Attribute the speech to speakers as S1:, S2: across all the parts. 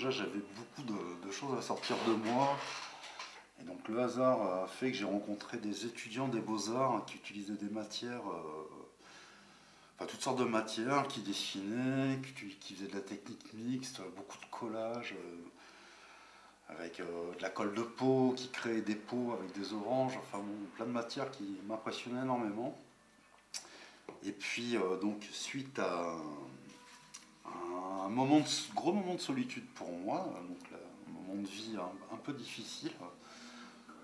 S1: déjà j'avais beaucoup de choses à sortir de moi. Et donc le hasard a fait que j'ai rencontré des étudiants des beaux-arts qui utilisaient des matières, enfin toutes sortes de matières, qui dessinaient, qui faisaient de la technique mixte, beaucoup de collage, avec de la colle de peau, qui créait des peaux avec des oranges, enfin bon, plein de matières qui m'impressionnaient énormément. Et puis donc suite à un gros moment de solitude pour moi, donc un moment de vie un peu difficile,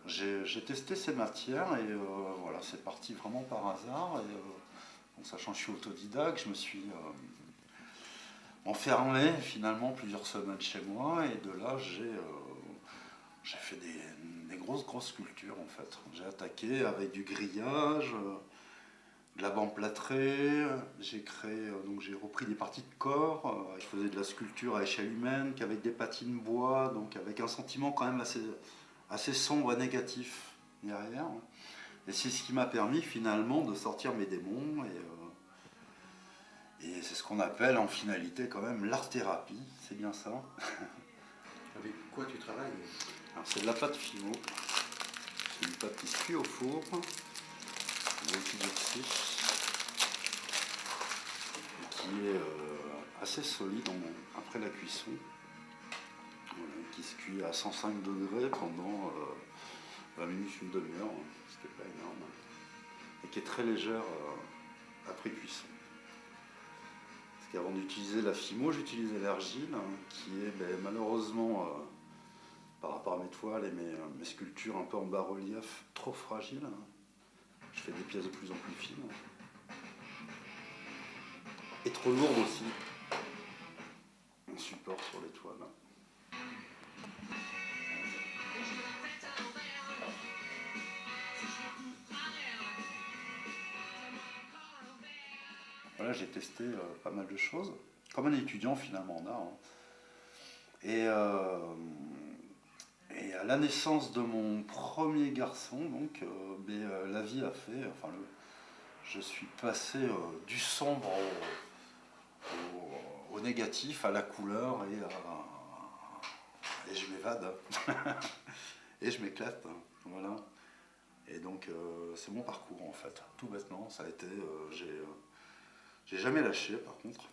S1: j'ai testé ces matières et voilà, c'est parti vraiment par hasard. Et, bon, sachant que je suis autodidacte, je me suis enfermé finalement plusieurs semaines chez moi et de là j'ai fait des grosses sculptures en fait. J'ai attaqué avec du grillage, de la bande plâtrée, j'ai créé, donc j'ai repris des parties de corps, je faisais de la sculpture à échelle humaine, qu'avec des patines bois, donc avec un sentiment quand même assez sombre et négatif derrière. Et c'est ce qui m'a permis finalement de sortir mes démons et c'est ce qu'on appelle en finalité quand même l'art-thérapie, c'est bien ça.
S2: Avec quoi tu travailles?
S1: Alors c'est de la pâte Fimo, c'est une pâte qui se cuit au four, qui durcit, et qui est assez solide après la cuisson, voilà, qui se cuit à 105 degrés pendant 20 minutes, une demi-heure, ce qui n'est pas énorme, et qui est très légère après cuisson. Parce qu'avant d'utiliser la Fimo, j'utilisais l'argile, qui est malheureusement, par rapport à mes toiles et mes sculptures un peu en bas-relief, trop fragile. Je fais des pièces de plus en plus fines. Et trop lourdes aussi. On support sur les toiles. Voilà, j'ai testé pas mal de choses, comme un étudiant finalement en art. Et à la naissance de mon premier garçon, donc, la vie a fait, enfin, je suis passé du sombre au négatif, à la couleur, et je m'évade. Et je m'éclate. Voilà. Et donc, c'est mon parcours en fait, tout bêtement. Ça a été. J'ai jamais lâché par contre.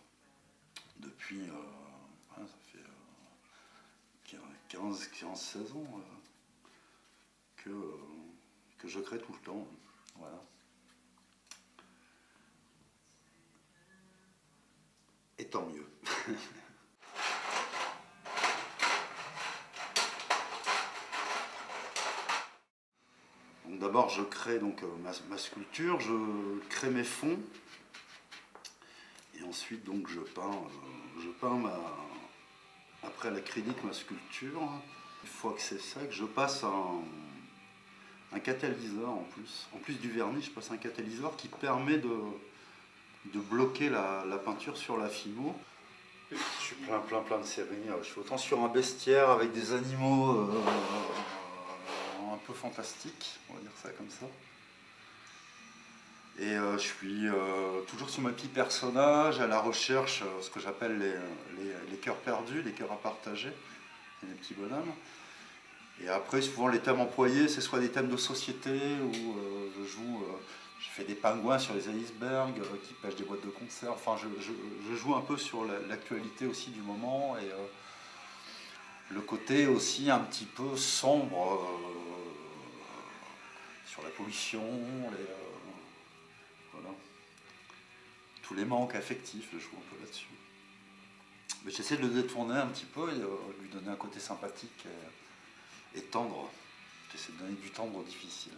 S1: Depuis. Ça fait 16 ans que je crée tout le temps. Voilà. Et tant mieux. Donc d'abord je crée donc, ma sculpture, je crée mes fonds. Et ensuite donc je peins après l'acrylique ma sculpture. Une fois que c'est sec, je passe un catalyseur en plus. En plus du vernis, je passe un catalyseur qui permet de bloquer la peinture sur la Fimo. Je suis plein de séries. Je suis autant sur un bestiaire avec des animaux un peu fantastiques, on va dire ça comme ça. Et je suis toujours sur ma petits personnages, à la recherche, ce que j'appelle les cœurs perdus, les cœurs à partager, les petits bonhommes. Et après, souvent les thèmes employés, c'est soit des thèmes de société, où je fais des pingouins sur les icebergs qui pêchent des boîtes de conserve. Enfin, je joue un peu sur l'actualité aussi du moment et le côté aussi un petit peu sombre sur la pollution, voilà. Tous les manques affectifs, je joue un peu là-dessus. Mais j'essaie de le détourner un petit peu et de lui donner un côté sympathique et tendre. J'essaie de donner du tendre difficile.